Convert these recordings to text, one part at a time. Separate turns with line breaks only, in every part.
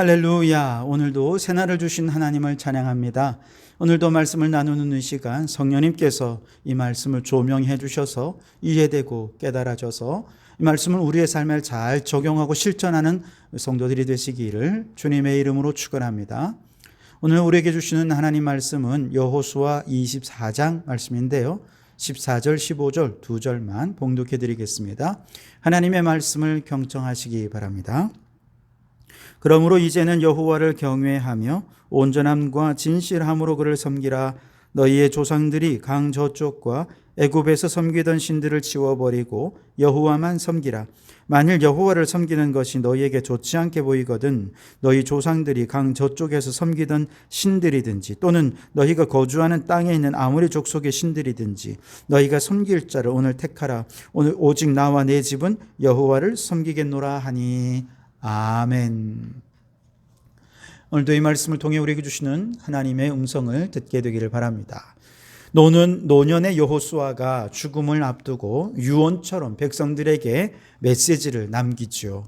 할렐루야. 오늘도 새날을 주신 하나님을 찬양합니다. 오늘도 말씀을 나누는 이 시간 성령님께서 이 말씀을 조명해 주셔서 이해되고 깨달아져서 이 말씀을 우리의 삶에 잘 적용하고 실천하는 성도들이 되시기를 주님의 이름으로 축원합니다. 오늘 우리에게 주시는 하나님 말씀은 여호수아 24장 말씀인데요. 14절 15절 두 절만 봉독해 드리겠습니다. 하나님의 말씀을 경청하시기 바랍니다. 그러므로 이제는 여호와를 경외하며 온전함과 진실함으로 그를 섬기라. 너희의 조상들이 강 저쪽과 애굽에서 섬기던 신들을 치워버리고 여호와만 섬기라. 만일 여호와를 섬기는 것이 너희에게 좋지 않게 보이거든 너희 조상들이 강 저쪽에서 섬기던 신들이든지 또는 너희가 거주하는 땅에 있는 아무리 족속의 신들이든지 너희가 섬길 자를 오늘 택하라. 오늘 오직 나와 내 집은 여호와를 섬기겠노라 하니. 아멘. 오늘도 이 말씀을 통해 우리에게 주시는 하나님의 음성을 듣게 되기를 바랍니다. 노년의 여호수아가 죽음을 앞두고 유언처럼 백성들에게 메시지를 남기죠.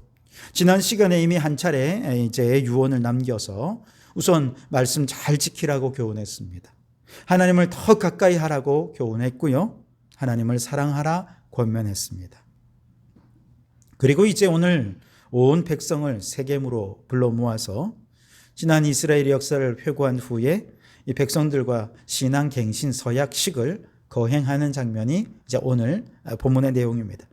지난 시간에 이미 한 차례 이제 유언을 남겨서 우선 말씀 잘 지키라고 교훈했습니다. 하나님을 더 가까이 하라고 교훈했고요. 하나님을 사랑하라 권면했습니다. 그리고 이제 오늘 온 백성을 세겜으로 불러 모아서 지난 이스라엘 역사를 회고한 후에 이 백성들과 신앙갱신 서약식을 거행하는 장면이 이제 오늘 본문의 내용입니다.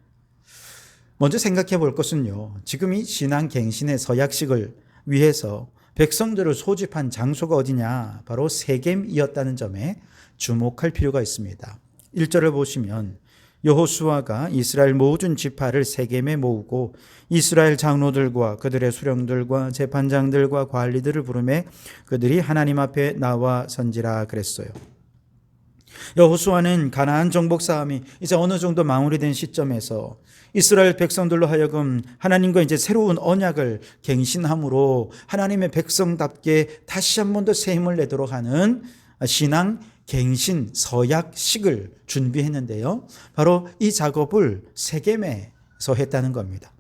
먼저 생각해 볼 것은요. 지금 이 신앙갱신의 서약식을 위해서 백성들을 소집한 장소가 어디냐? 바로 세겜이었다는 점에 주목할 필요가 있습니다. 1절을 보시면 여호수아가 이스라엘 모든 지파를 세겜에 모으고 이스라엘 장로들과 그들의 수령들과 재판장들과 관리들을 부르매 그들이 하나님 앞에 나와 선지라 그랬어요. 여호수아는 가나안 정복 싸움이 이제 어느 정도 마무리된 시점에서 이스라엘 백성들로 하여금 하나님과 이제 새로운 언약을 갱신함으로 하나님의 백성답게 다시 한 번 더 새 힘을 내도록 하는 신앙 갱신 서약식을 준비했는데요. 바로 이 작업을 세겜에서 했다는 겁니다.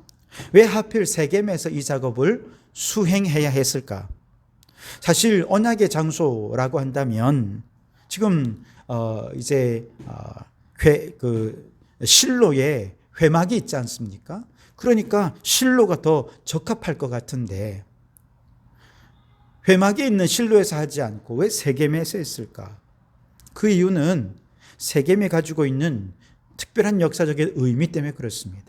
왜 하필 세겜에서 이 작업을 수행해야 했을까? 사실 언약의 장소라고 한다면 지금 이제 실로에 회막이 있지 않습니까? 그러니까 실로가 더 적합할 것 같은데 회막에 있는 실로에서 하지 않고 왜 세겜에서 했을까? 그 이유는 세겜이 가지고 있는 특별한 역사적인 의미 때문에 그렇습니다.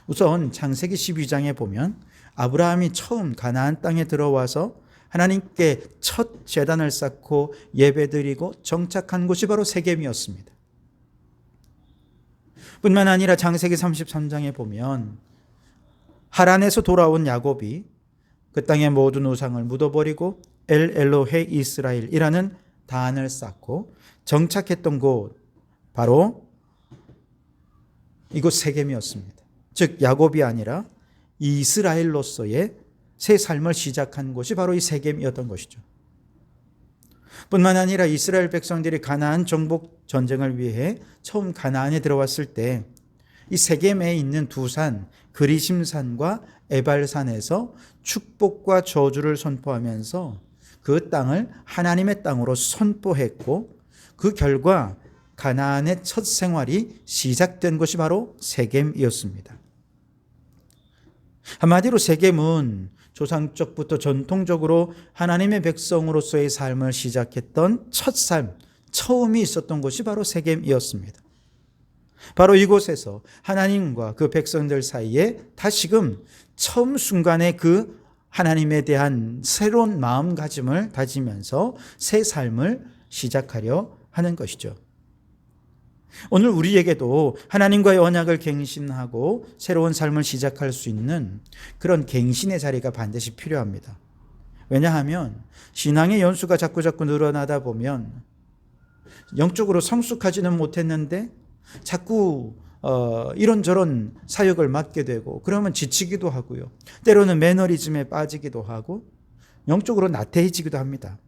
우선 창세기 12장에 보면 아브라함이 처음 가나안 땅에 들어와서 하나님께 첫 제단을 쌓고 예배드리고 정착한 곳이 바로 세겜이었습니다. 뿐만 아니라 창세기 33장에 보면 하란에서 돌아온 야곱이 그 땅의 모든 우상을 묻어버리고 엘 엘로헤 이스라엘이라는 단을 쌓고 정착했던 곳 바로 이곳 세겜이었습니다. 즉 야곱이 아니라 이스라엘로서의 새 삶을 시작한 곳이 바로 이 세겜이었던 것이죠. 뿐만 아니라 이스라엘 백성들이 가나안 정복 전쟁을 위해 처음 가나안에 들어왔을 때 이 세겜에 있는 두 산 그리심산과 에발산에서 축복과 저주를 선포하면서 그 땅을 하나님의 땅으로 선포했고 그 결과 가나안의 첫 생활이 시작된 것이 바로 세겜이었습니다. 한마디로 세겜은 조상적부터 전통적으로 하나님의 백성으로서의 삶을 시작했던 첫 삶, 처음이 있었던 곳이 바로 세겜이었습니다. 바로 이곳에서 하나님과 그 백성들 사이에 다시금 처음 순간에 그 하나님에 대한 새로운 마음가짐을 다지면서 새 삶을 시작하려 하는 것이죠. 오늘 우리에게도 하나님과의 언약을 갱신하고 새로운 삶을 시작할 수 있는 그런 갱신의 자리가 반드시 필요합니다. 왜냐하면 신앙의 연수가 자꾸 늘어나다 보면 영적으로 성숙하지는 못했는데 자꾸 이런저런 사역을 맡게 되고 그러면 지치기도 하고요. 때로는 매너리즘에 빠지기도 하고 영적으로 나태해지기도 합니다.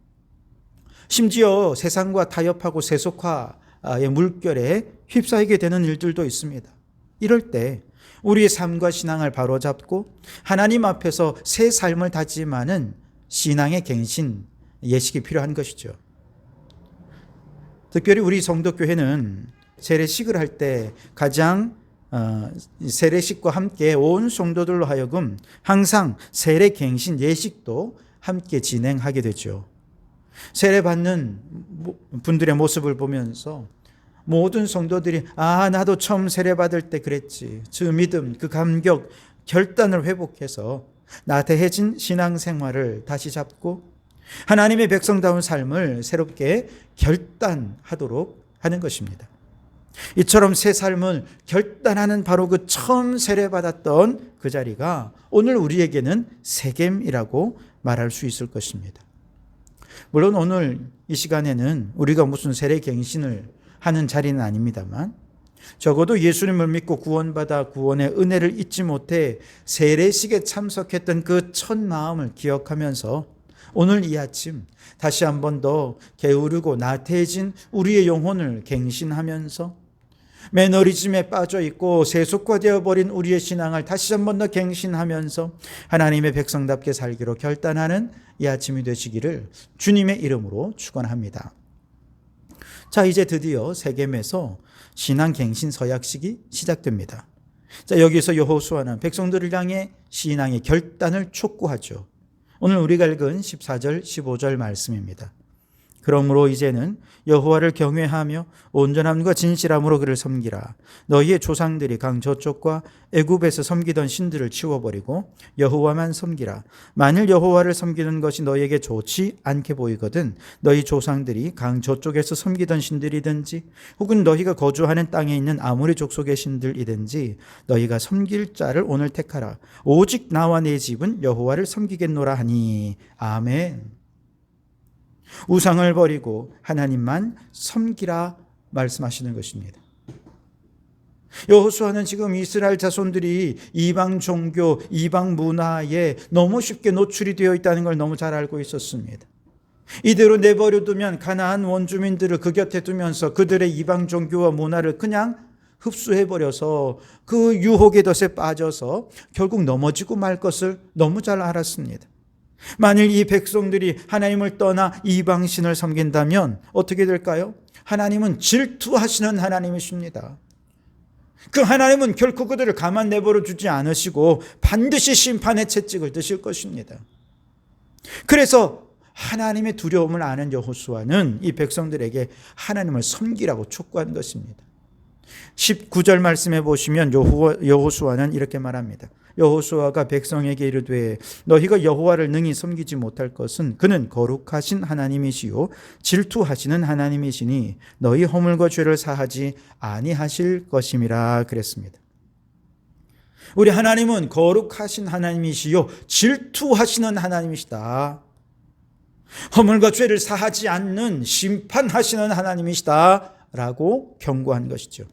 심지어 세상과 타협하고 세속화의 물결에 휩싸이게 되는 일들도 있습니다. 이럴 때 우리의 삶과 신앙을 바로잡고 하나님 앞에서 새 삶을 다짐하는 신앙의 갱신, 예식이 필요한 것이죠. 특별히 우리 성도교회는 세례식을 할 때 가장 세례식과 함께 온 성도들로 하여금 항상 세례 갱신 예식도 함께 진행하게 되죠. 세례받는 분들의 모습을 보면서 모든 성도들이 나도 처음 세례받을 때 그랬지. 그 믿음, 그 감격, 결단을 회복해서 나태해진 신앙생활을 다시 잡고 하나님의 백성다운 삶을 새롭게 결단하도록 하는 것입니다. 이처럼 새 삶을 결단하는 바로 그 처음 세례받았던 그 자리가 오늘 우리에게는 세겜이라고 말할 수 있을 것입니다. 물론 오늘 이 시간에는 우리가 무슨 세례갱신을 하는 자리는 아닙니다만 적어도 예수님을 믿고 구원받아 구원의 은혜를 잊지 못해 세례식에 참석했던 그 첫 마음을 기억하면서 오늘 이 아침 다시 한 번 더 게으르고 나태해진 우리의 영혼을 갱신하면서 매너리즘에 빠져 있고 세속화되어 버린 우리의 신앙을 다시 한 번 더 갱신하면서 하나님의 백성답게 살기로 결단하는 이 아침이 되시기를 주님의 이름으로 축원합니다. 자, 이제 드디어 세겜에서 신앙 갱신 서약식이 시작됩니다. 자, 여기서 여호수아는 백성들을 향해 신앙의 결단을 촉구하죠. 오늘 우리가 읽은 14절, 15절 말씀입니다. 그러므로 이제는 여호와를 경외하며 온전함과 진실함으로 그를 섬기라. 너희의 조상들이 강 저쪽과 애굽에서 섬기던 신들을 치워버리고 여호와만 섬기라. 만일 여호와를 섬기는 것이 너희에게 좋지 않게 보이거든 너희 조상들이 강 저쪽에서 섬기던 신들이든지 혹은 너희가 거주하는 땅에 있는 아모리 족속의 신들이든지 너희가 섬길 자를 오늘 택하라. 오직 나와 내 집은 여호와를 섬기겠노라 하니. 아멘. 우상을 버리고 하나님만 섬기라 말씀하시는 것입니다. 여호수아는 지금 이스라엘 자손들이 이방 종교, 이방 문화에 너무 쉽게 노출이 되어 있다는 걸 너무 잘 알고 있었습니다. 이대로 내버려 두면 가나안 원주민들을 그 곁에 두면서 그들의 이방 종교와 문화를 그냥 흡수해버려서 그 유혹의 덫에 빠져서 결국 넘어지고 말 것을 너무 잘 알았습니다. 만일 이 백성들이 하나님을 떠나 이방신을 섬긴다면 어떻게 될까요? 하나님은 질투하시는 하나님이십니다. 그 하나님은 결코 그들을 가만 내버려 두지 않으시고 반드시 심판의 채찍을 드실 것입니다. 그래서 하나님의 두려움을 아는 여호수아는 이 백성들에게 하나님을 섬기라고 촉구한 것입니다. 19절 말씀해 보시면 여호수아는 이렇게 말합니다. 여호수아가 백성에게 이르되 너희가 여호와를 능히 섬기지 못할 것은 그는 거룩하신 하나님이시요 질투하시는 하나님이시니 너희 허물과 죄를 사하지 아니하실 것임이라 그랬습니다. 우리 하나님은 거룩하신 하나님이시요 질투하시는 하나님이시다. 허물과 죄를 사하지 않는 심판하시는 하나님이시다 라고 경고한 것이죠.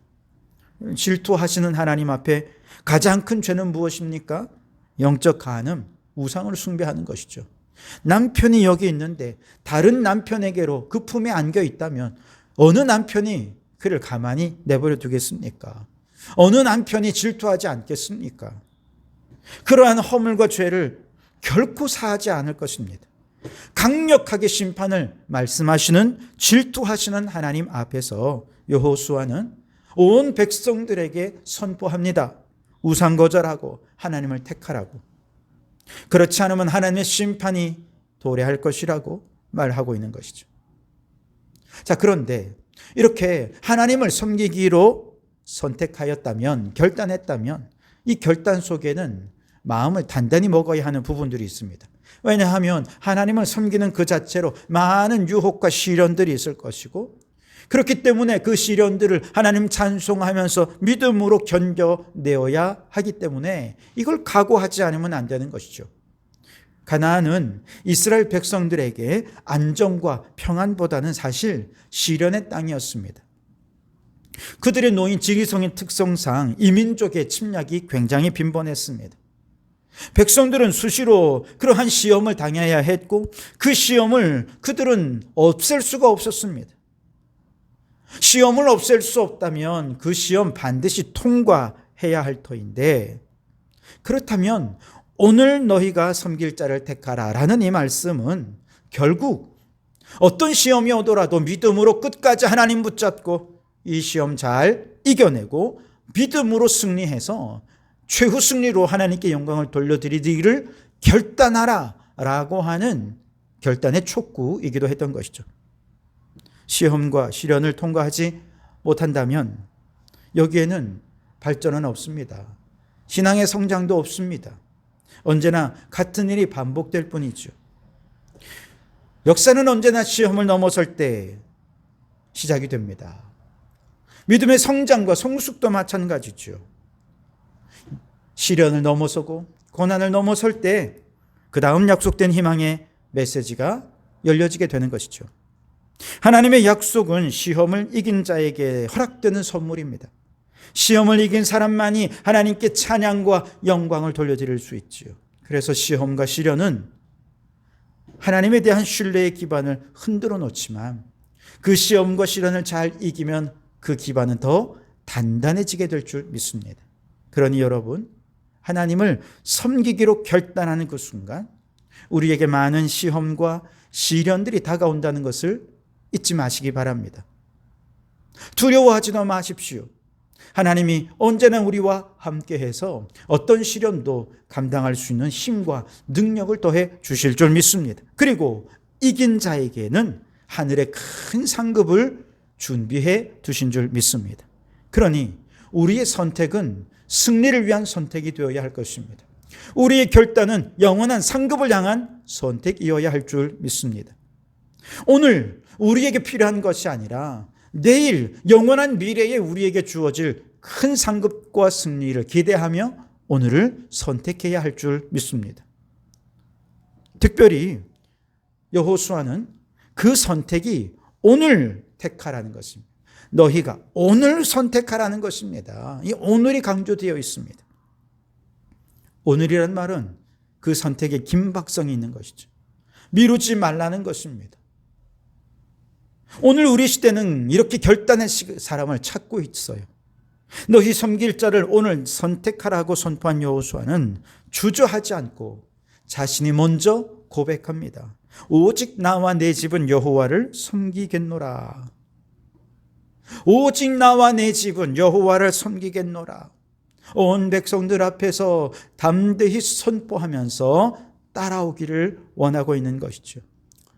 질투하시는 하나님 앞에 가장 큰 죄는 무엇입니까? 영적 간음, 우상을 숭배하는 것이죠. 남편이 여기 있는데 다른 남편에게로 그 품에 안겨 있다면 어느 남편이 그를 가만히 내버려 두겠습니까? 어느 남편이 질투하지 않겠습니까? 그러한 허물과 죄를 결코 사하지 않을 것입니다. 강력하게 심판을 말씀하시는 질투하시는 하나님 앞에서 여호수아는 온 백성들에게 선포합니다. 우상 거절하고 하나님을 택하라고. 그렇지 않으면 하나님의 심판이 도래할 것이라고 말하고 있는 것이죠. 자, 그런데 이렇게 하나님을 섬기기로 선택하였다면, 결단했다면 이 결단 속에는 마음을 단단히 먹어야 하는 부분들이 있습니다. 왜냐하면 하나님을 섬기는 그 자체로 많은 유혹과 시련들이 있을 것이고 그렇기 때문에 그 시련들을 하나님 찬송하면서 믿음으로 견뎌내어야 하기 때문에 이걸 각오하지 않으면 안 되는 것이죠. 가나안은 이스라엘 백성들에게 안정과 평안보다는 사실 시련의 땅이었습니다. 그들의 노인 지리성의 특성상 이민족의 침략이 굉장히 빈번했습니다. 백성들은 수시로 그러한 시험을 당해야 했고 그 시험을 그들은 없앨 수가 없었습니다. 시험을 없앨 수 없다면 그 시험 반드시 통과해야 해야 할 터인데, 그렇다면 오늘 너희가 섬길 자를 택하라 라는 이 말씀은 결국 어떤 시험이 오더라도 믿음으로 끝까지 하나님 붙잡고 이 시험 잘 이겨내고 믿음으로 승리해서 최후 승리로 하나님께 영광을 돌려드리기를 결단하라 라고 하는 결단의 촉구이기도 했던 것이죠. 시험과 시련을 통과하지 못한다면 여기에는 발전은 없습니다. 신앙의 성장도 없습니다. 언제나 같은 일이 반복될 뿐이죠. 역사는 언제나 시험을 넘어설 때 시작이 됩니다. 믿음의 성장과 성숙도 마찬가지죠. 시련을 넘어서고 고난을 넘어설 때 그 다음 약속된 희망의 메시지가 열려지게 되는 것이죠. 하나님의 약속은 시험을 이긴 자에게 허락되는 선물입니다. 시험을 이긴 사람만이 하나님께 찬양과 영광을 돌려드릴 수 있지요. 그래서 시험과 시련은 하나님에 대한 신뢰의 기반을 흔들어 놓지만 그 시험과 시련을 잘 이기면 그 기반은 더 단단해지게 될 줄 믿습니다. 그러니 여러분, 하나님을 섬기기로 결단하는 그 순간 우리에게 많은 시험과 시련들이 다가온다는 것을 잊지 마시기 바랍니다. 두려워하지도 마십시오. 하나님이 언제나 우리와 함께해서 어떤 시련도 감당할 수 있는 힘과 능력을 더해 주실 줄 믿습니다. 그리고 이긴 자에게는 하늘의 큰 상급을 준비해 두신 줄 믿습니다. 그러니 우리의 선택은 승리를 위한 선택이 되어야 할 것입니다. 우리의 결단은 영원한 상급을 향한 선택이어야 할 줄 믿습니다. 오늘 우리에게 필요한 것이 아니라 내일 영원한 미래에 우리에게 주어질 큰 상급과 승리를 기대하며 오늘을 선택해야 할 줄 믿습니다. 특별히 여호수아는 그 선택이 오늘 택하라는 것입니다. 너희가 오늘 선택하라는 것입니다. 이 오늘이 강조되어 있습니다. 오늘이란 말은 그 선택에 긴박성이 있는 것이죠. 미루지 말라는 것입니다. 오늘 우리 시대는 이렇게 결단의 사람을 찾고 있어요. 너희 섬길 자를 오늘 선택하라고 선포한 여호수아는 주저하지 않고 자신이 먼저 고백합니다. 오직 나와 내 집은 여호와를 섬기겠노라. 오직 나와 내 집은 여호와를 섬기겠노라. 온 백성들 앞에서 담대히 선포하면서 따라오기를 원하고 있는 것이죠.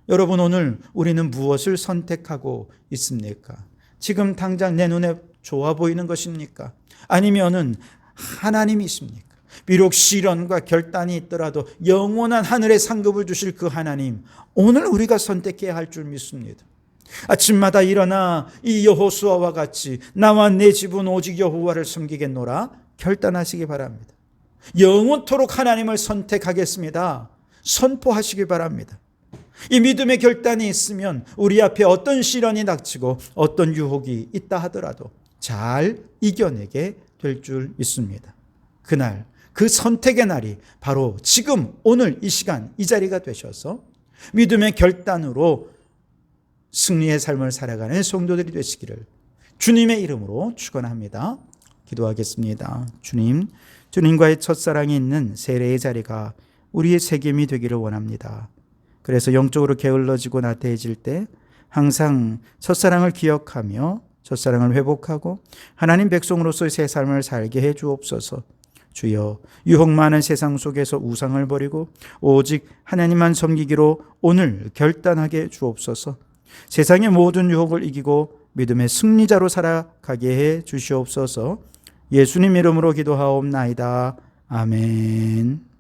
여러분, 오늘 우리는 무엇을 선택하고 있습니까? 지금 당장 내 눈에 좋아 보이는 것입니까? 아니면은 하나님이십니까? 비록 시련과 결단이 있더라도 영원한 하늘의 상급을 주실 그 하나님, 오늘 우리가 선택해야 할 줄 믿습니다. 아침마다 일어나 이 여호수아와 같이 나와 내 집은 오직 여호와를 섬기겠노라 결단하시기 바랍니다. 영원토록 하나님을 선택하겠습니다. 선포하시기 바랍니다. 이 믿음의 결단이 있으면 우리 앞에 어떤 시련이 닥치고 어떤 유혹이 있다 하더라도 잘 이겨내게 될 줄 믿습니다. 그날, 그 선택의 날이 바로 지금 오늘 이 시간 이 자리가 되셔서 믿음의 결단으로 승리의 삶을 살아가는 성도들이 되시기를 주님의 이름으로 축원합니다. 기도하겠습니다. 주님, 주님과의 첫사랑이 있는 세례의 자리가 우리의 책임이 되기를 원합니다. 그래서 영적으로 게을러지고 나태해질 때 항상 첫사랑을 기억하며 첫사랑을 회복하고 하나님 백성으로서의 새 삶을 살게 해 주옵소서. 주여, 유혹 많은 세상 속에서 우상을 버리고 오직 하나님만 섬기기로 오늘 결단하게 주옵소서. 세상의 모든 유혹을 이기고 믿음의 승리자로 살아가게 해 주시옵소서. 예수님 이름으로 기도하옵나이다. 아멘.